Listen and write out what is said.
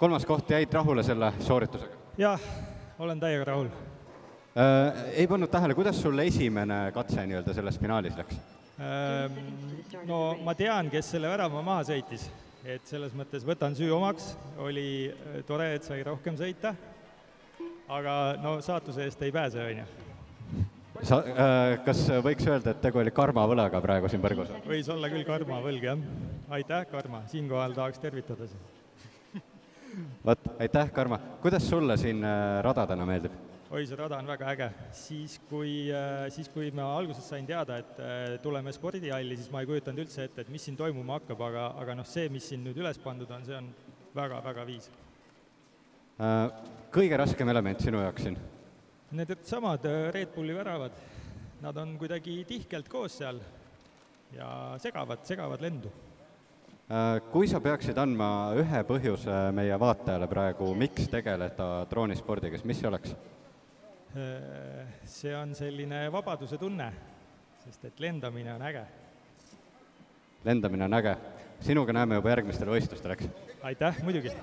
3. koht, jäid rahule selle sooritusega? Jah, olen täiega rahul. Ei pannud tähele, kuidas sul esimene katse nii-öelda selles finaalis läks? No ma tean, kes selle värava maha sõitis, et selles mõttes võtan süü omaks, oli tore, et sai rohkem sõita, aga no saatuse eest ei pääse, on ju. Kas võiks öelda, et tegu oli karmavõlaga praegu siin põrgus? Võis olla küll karmavõlg, jah. Aitäh, Karma, siinkohal tahaks tervitada. Võt, aitäh, Karma. Kuidas sulle siin radadena meeldib? Oi, see rada on väga äge. Siis, kui ma alguses sain teada, et tuleme spordihalli, siis ma ei kujutanud üldse ette, et mis siin toimuma hakkab, aga noh, see, mis siin nüüd üles pandud on, see on väga-väga viis. Kõige raskem element sinu jaoks siin? Need samad Red Bulli väravad, nad on kuidagi tihkelt koos seal ja segavad lendu. Kui sa peaksid andma ühe põhjuse meie vaatajale praegu, miks tegeleda droonispordiga, mis see oleks? See on selline vabaduse tunne, sest et lendamine on äge. Lendamine on äge. Sinuga näeme juba järgmistel võistlustel, eks? Aitäh, muidugi!